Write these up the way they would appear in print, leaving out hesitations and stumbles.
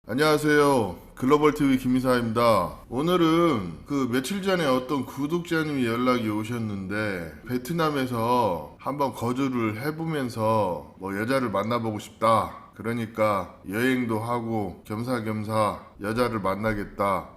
안녕하세요. 글로벌TV 김이사입니다. 오늘은 며칠 전에 어떤 구독자님이 연락이 오셨는데 베트남에서 한번 거주를 해보면서 여자를 만나보고 싶다. 그러니까 여행도 하고 겸사겸사 여자를 만나겠다.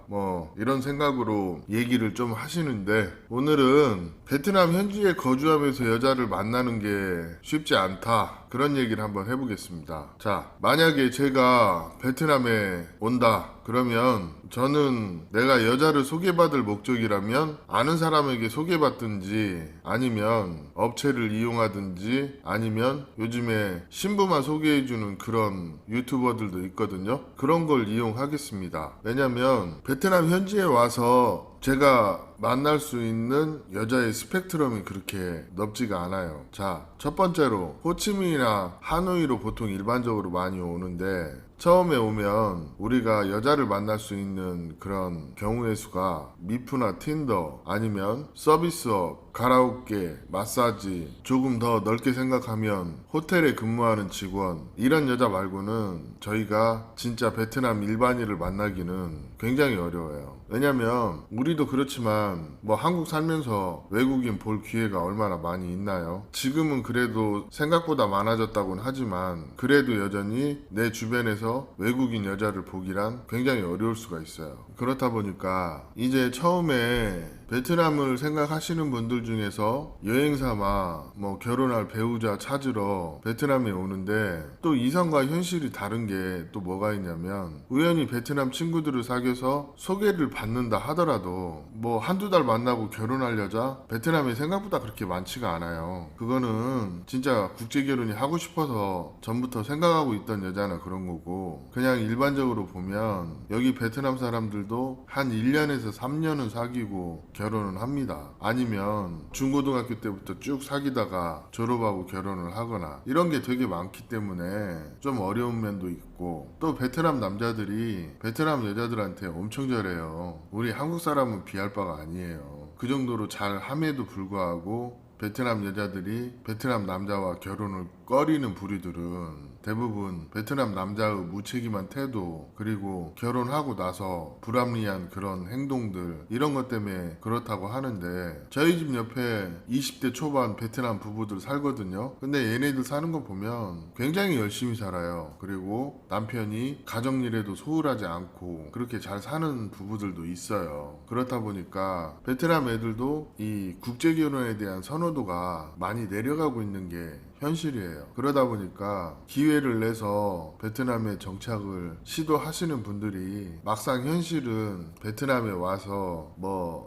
이런 생각으로 얘기를 좀 하시는데 오늘은 베트남 현지에 거주하면서 여자를 만나는 게 쉽지 않다. 그런 얘기를 한번 해보겠습니다. 자, 만약에 제가 베트남에 온다. 그러면 저는 내가 여자를 소개받을 목적이라면 아는 사람에게 소개받든지 아니면 업체를 이용하든지 아니면 요즘에 신부만 소개해주는 그런 유튜버들도 있거든요. 그런 걸 이용하겠습니다. 왜냐면 베트남 현지에 와서 제가 만날 수 있는 여자의 스펙트럼이 그렇게 넓지가 않아요. 자, 첫 번째로 호치민이나 하노이로 보통 일반적으로 많이 오는데 처음에 오면 우리가 여자를 만날 수 있는 그런 경우의 수가 미프나 틴더 아니면 서비스업, 가라오케, 마사지, 조금 더 넓게 생각하면 호텔에 근무하는 직원, 이런 여자 말고는 저희가 진짜 베트남 일반인을 만나기는 굉장히 어려워요. 왜냐면 우리도 그렇지만 한국 살면서 외국인 볼 기회가 얼마나 많이 있나요? 지금은 그래도 생각보다 많아졌다고는 하지만 그래도 여전히 내 주변에서 외국인 여자를 보기란 굉장히 어려울 수가 있어요. 그렇다 보니까 이제 처음에 베트남을 생각하시는 분들 중에서 여행 삼아 결혼할 배우자 찾으러 베트남에 오는데 또 이상과 현실이 다른 게 또 뭐가 있냐면 우연히 베트남 친구들을 사귀어서 소개를 받는다 하더라도 한두 달 만나고 결혼할 여자 베트남에 생각보다 그렇게 많지가 않아요. 그거는 진짜 국제 결혼이 하고 싶어서 전부터 생각하고 있던 여자나 그런 거고 그냥 일반적으로 보면 여기 베트남 사람들도 한 1년에서 3년은 사귀고 결혼을 합니다. 아니면 중고등학교 때부터 쭉 사귀다가 졸업하고 결혼을 하거나 이런 게 되게 많기 때문에 좀 어려운 면도 있고 또 베트남 남자들이 베트남 여자들한테 엄청 잘해요. 우리 한국 사람은 비할 바가 아니에요. 그 정도로 잘함에도 불구하고 베트남 여자들이 베트남 남자와 결혼을 꺼리는 부류들은 대부분 베트남 남자의 무책임한 태도 그리고 결혼하고 나서 불합리한 그런 행동들 이런 것 때문에 그렇다고 하는데 저희 집 옆에 20대 초반 베트남 부부들 살거든요. 근데 얘네들 사는 거 보면 굉장히 열심히 살아요. 그리고 남편이 가정일에도 소홀하지 않고 그렇게 잘 사는 부부들도 있어요. 그렇다 보니까 베트남 애들도 이 국제결혼에 대한 선호도가 많이 내려가고 있는 게 현실이에요. 그러다 보니까 기회를 내서 베트남에 정착을 시도하시는 분들이 막상 현실은 베트남에 와서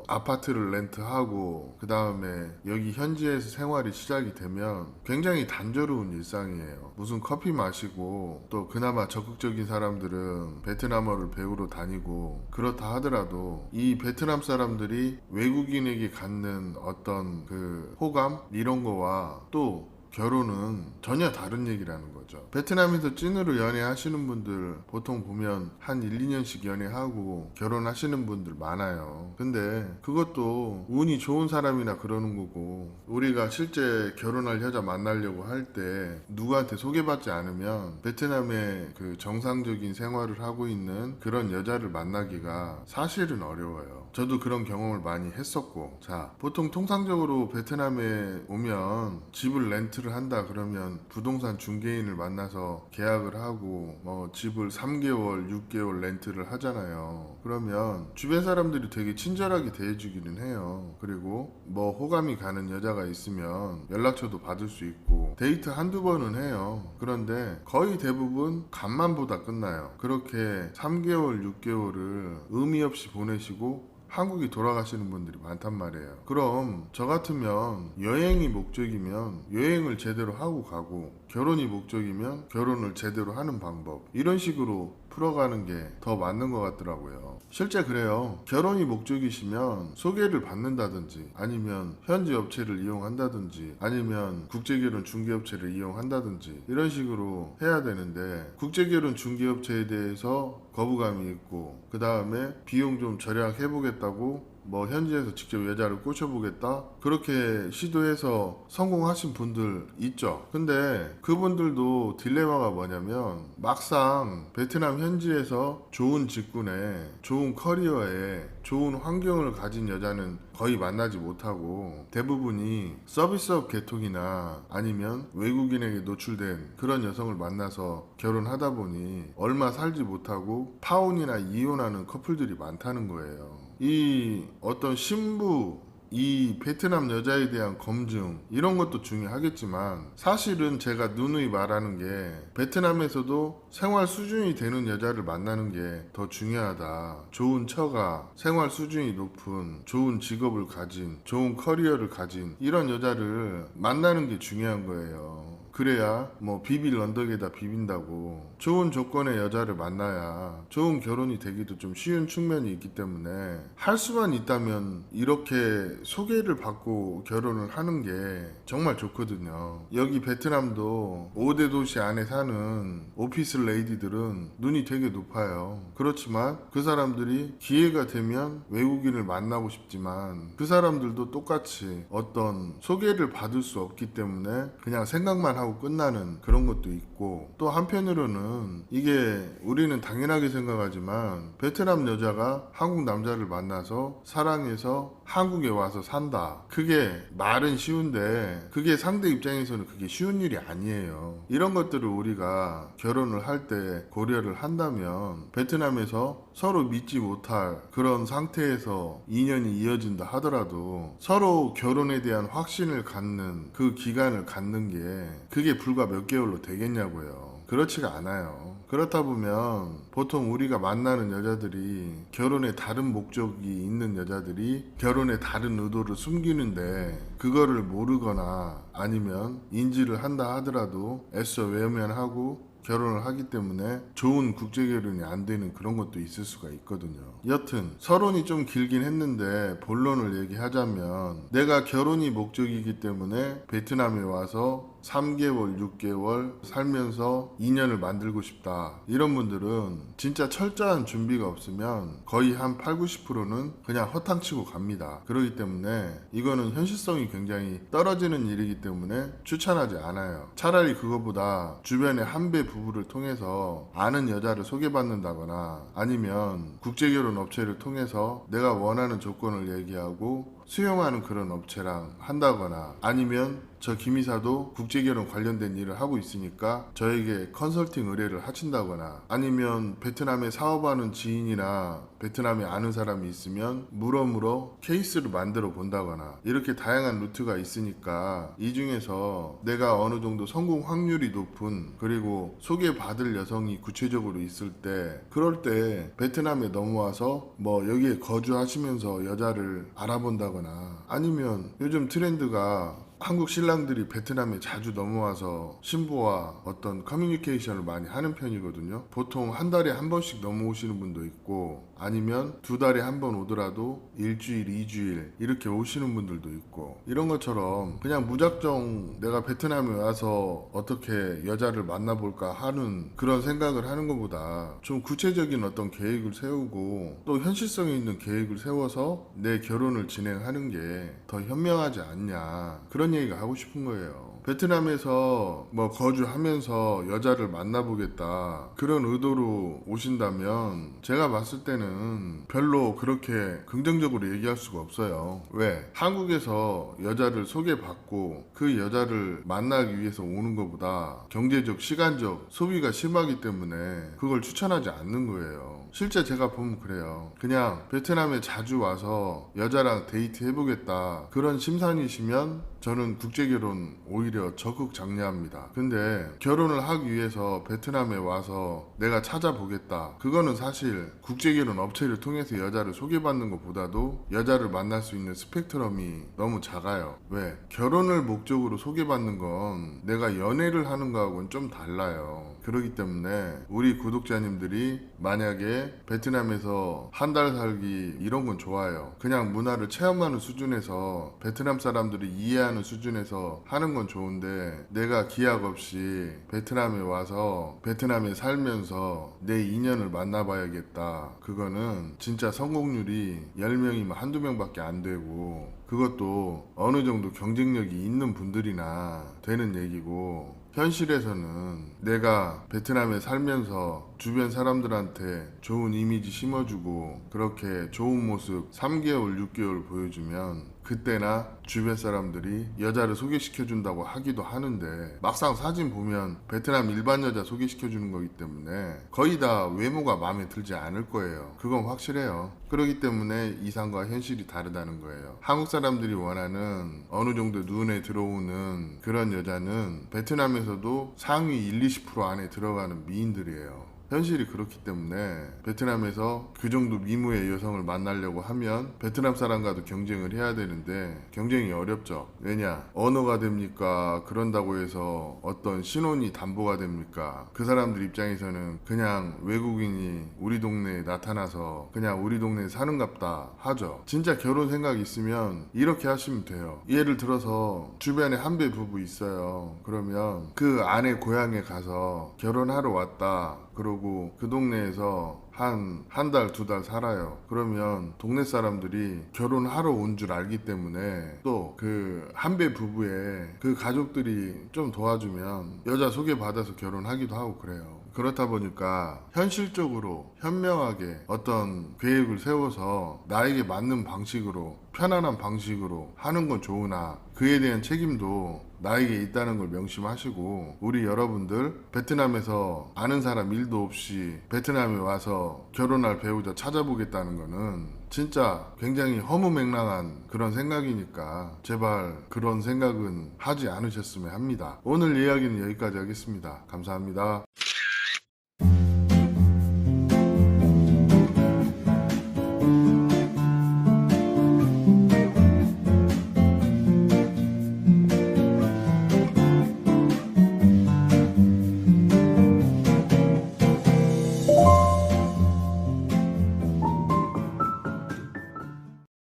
아파트를 렌트하고 그 다음에 여기 현지에서 생활이 시작이 되면 굉장히 단조로운 일상이에요. 무슨 커피 마시고 또 그나마 적극적인 사람들은 베트남어를 배우러 다니고 그렇다 하더라도 이 베트남 사람들이 외국인에게 갖는 어떤 그 호감 이런 거와 또 결혼은 전혀 다른 얘기라는 거죠. 베트남에서 찐으로 연애하시는 분들 보통 보면 한 1, 2년씩 연애하고 결혼하시는 분들 많아요. 근데 그것도 운이 좋은 사람이나 그러는 거고 우리가 실제 결혼할 여자 만나려고 할 때 누구한테 소개받지 않으면 베트남의 그 정상적인 생활을 하고 있는 그런 여자를 만나기가 사실은 어려워요. 저도 그런 경험을 많이 했었고 자, 보통 통상적으로 베트남에 오면 집을 렌트를 한다 그러면 부동산 중개인을 만나서 계약을 하고 집을 3개월, 6개월 렌트를 하잖아요. 그러면 주변 사람들이 되게 친절하게 대해주기는 해요. 그리고 호감이 가는 여자가 있으면 연락처도 받을 수 있고 데이트 한두 번은 해요. 그런데 거의 대부분 간만 보다 끝나요. 그렇게 3개월, 6개월을 의미 없이 보내시고 한국에 돌아가시는 분들이 많단 말이에요. 그럼 저 같으면 여행이 목적이면 여행을 제대로 하고 가고 결혼이 목적이면 결혼을 제대로 하는 방법 이런 식으로 풀어가는 게 더 맞는 것 같더라고요. 실제 그래요. 결혼이 목적이시면 소개를 받는다든지 아니면 현지 업체를 이용한다든지 아니면 국제결혼 중개업체를 이용한다든지 이런 식으로 해야 되는데 국제결혼 중개업체에 대해서 거부감이 있고 그 다음에 비용 좀 절약해보겠다고 뭐 현지에서 직접 여자를 꼬셔보겠다 그렇게 시도해서 성공하신 분들 있죠. 근데 그분들도 딜레마가 뭐냐면 막상 베트남 현지에서 좋은 직군에 좋은 커리어에 좋은 환경을 가진 여자는 거의 만나지 못하고 대부분이 서비스업 계통이나 아니면 외국인에게 노출된 그런 여성을 만나서 결혼하다 보니 얼마 살지 못하고 파혼이나 이혼하는 커플들이 많다는 거예요. 이 어떤 신부 이 베트남 여자에 대한 검증 이런 것도 중요하겠지만 사실은 제가 누누이 말하는 게 베트남에서도 생활 수준이 되는 여자를 만나는 게 더 중요하다. 좋은 처가, 생활 수준이 높은 좋은 직업을 가진 좋은 커리어를 가진 이런 여자를 만나는 게 중요한 거예요. 그래야 뭐 비빌 언덕에다 비빈다고 좋은 조건의 여자를 만나야 좋은 결혼이 되기도 좀 쉬운 측면이 있기 때문에 할 수만 있다면 이렇게 소개를 받고 결혼을 하는 게 정말 좋거든요. 여기 베트남도 5대 도시 안에 사는 오피스 레이디들은 눈이 되게 높아요. 그렇지만 그 사람들이 기회가 되면 외국인을 만나고 싶지만 그 사람들도 똑같이 어떤 소개를 받을 수 없기 때문에 그냥 생각만 하고 끝나는 그런 것도 있고 또 한편으로는 이게 우리는 당연하게 생각하지만 베트남 여자가 한국 남자를 만나서 사랑해서 한국에 와서 산다. 그게 말은 쉬운데 그게 상대 입장에서는 그게 쉬운 일이 아니에요. 이런 것들을 우리가 결혼을 할 때 고려를 한다면 베트남에서 서로 믿지 못할 그런 상태에서 인연이 이어진다 하더라도 서로 결혼에 대한 확신을 갖는 그 기간을 갖는 게 그게 불과 몇 개월로 되겠냐고요. 그렇지가 않아요. 그렇다 보면 보통 우리가 만나는 여자들이 결혼에 다른 목적이 있는 여자들이 결혼에 다른 의도를 숨기는데 그거를 모르거나 아니면 인지를 한다 하더라도 애써 외면하고 결혼을 하기 때문에 좋은 국제 결혼이 안 되는 그런 것도 있을 수가 있거든요. 여튼 서론이 좀 길긴 했는데 본론을 얘기하자면 내가 결혼이 목적이기 때문에 베트남에 와서 3개월, 6개월 살면서 인연을 만들고 싶다. 이런 분들은 진짜 철저한 준비가 없으면 거의 한 8, 90%는 그냥 허탕치고 갑니다. 그렇기 때문에 이거는 현실성이 굉장히 떨어지는 일이기 때문에 추천하지 않아요. 차라리 그거보다 주변에 한배 부부를 통해서 아는 여자를 소개받는다거나 아니면 국제결혼 업체를 통해서 내가 원하는 조건을 얘기하고 수용하는 그런 업체랑 한다거나 아니면 저 김이사도 국제결혼 관련된 일을 하고 있으니까 저에게 컨설팅 의뢰를 하신다거나 아니면 베트남에 사업하는 지인이나 베트남에 아는 사람이 있으면 물어물어 케이스를 만들어 본다거나 이렇게 다양한 루트가 있으니까 이 중에서 내가 어느 정도 성공 확률이 높은 그리고 소개받을 여성이 구체적으로 있을 때 그럴 때 베트남에 넘어와서 뭐 여기에 거주하시면서 여자를 알아본다거나 아니면 요즘 트렌드가 한국 신랑들이 베트남에 자주 넘어와서 신부와 어떤 커뮤니케이션을 많이 하는 편이거든요. 보통 한 달에 한 번씩 넘어오시는 분도 있고 아니면 2달에 한 번 오더라도 일주일, 2주일 이렇게 오시는 분들도 있고 이런 것처럼 그냥 무작정 내가 베트남에 와서 어떻게 여자를 만나볼까 하는 그런 생각을 하는 것보다 좀 구체적인 어떤 계획을 세우고 또 현실성이 있는 계획을 세워서 내 결혼을 진행하는 게 더 현명하지 않냐 그런 얘기가 하고 싶은 거예요. 베트남에서 뭐 거주하면서 여자를 만나보겠다 그런 의도로 오신다면 제가 봤을 때는 별로 그렇게 긍정적으로 얘기할 수가 없어요. 왜? 한국에서 여자를 소개받고 그 여자를 만나기 위해서 오는 것보다 경제적, 시간적 소비가 심하기 때문에 그걸 추천하지 않는 거예요. 실제 제가 보면 그래요. 그냥 베트남에 자주 와서 여자랑 데이트 해보겠다 그런 심산이시면 저는 국제결혼 오히려 적극 장려합니다. 근데 결혼을 하기 위해서 베트남에 와서 내가 찾아보겠다 그거는 사실 국제결혼 업체를 통해서 여자를 소개받는 것보다도 여자를 만날 수 있는 스펙트럼이 너무 작아요. 왜? 결혼을 목적으로 소개받는 건 내가 연애를 하는 거하고는 좀 달라요. 그렇기 때문에 우리 구독자님들이 만약에 베트남에서 한 달 살기 이런 건 좋아요. 그냥 문화를 체험하는 수준에서 베트남 사람들이 이해하는 수준에서 하는 건 좋은 좋은데 내가 기약 없이 베트남에 와서 베트남에 살면서 내 인연을 만나봐야겠다. 그거는 진짜 성공률이 10명이면 한두 명밖에 안 되고, 그것도 어느 정도 경쟁력이 있는 분들이나 되는 얘기고, 현실에서는 내가 베트남에 살면서 주변 사람들한테 좋은 이미지 심어주고 그렇게 좋은 모습 3개월, 6개월 보여주면 그때나 주변 사람들이 여자를 소개시켜준다고 하기도 하는데, 막상 사진 보면 베트남 일반 여자 소개시켜주는 거기 때문에 거의 다 외모가 마음에 들지 않을 거예요. 그건 확실해요. 그렇기 때문에 이상과 현실이 다르다는 거예요. 한국 사람들이 원하는 어느 정도 눈에 들어오는 그런 여자는 베트남에서도 상위 1, 20% 안에 들어가는 미인들이에요. 현실이 그렇기 때문에 베트남에서 그 정도 미모의 여성을 만나려고 하면 베트남 사람과도 경쟁을 해야 되는데 경쟁이 어렵죠. 왜냐? 언어가 됩니까? 그런다고 해서 어떤 신원이 담보가 됩니까? 그 사람들 입장에서는 그냥 외국인이 우리 동네에 나타나서 그냥 우리 동네에 사는갑다 하죠. 진짜 결혼 생각이 있으면 이렇게 하시면 돼요. 예를 들어서 주변에 한배 부부 있어요. 그러면 그 아내 고향에 가서 결혼하러 왔다. 그러고 그 동네에서 한 달, 2달 살아요. 그러면 동네 사람들이 결혼하러 온 줄 알기 때문에 또 그 한배 부부의 그 가족들이 좀 도와주면 여자 소개받아서 결혼하기도 하고 그래요. 그렇다 보니까 현실적으로 현명하게 어떤 계획을 세워서 나에게 맞는 방식으로 편안한 방식으로 하는 건 좋으나 그에 대한 책임도 나에게 있다는 걸 명심하시고, 우리 여러분들 베트남에서 아는 사람 일도 없이 베트남에 와서 결혼할 배우자 찾아보겠다는 거는 진짜 굉장히 허무맹랑한 그런 생각이니까 제발 그런 생각은 하지 않으셨으면 합니다. 오늘 이야기는 여기까지 하겠습니다. 감사합니다.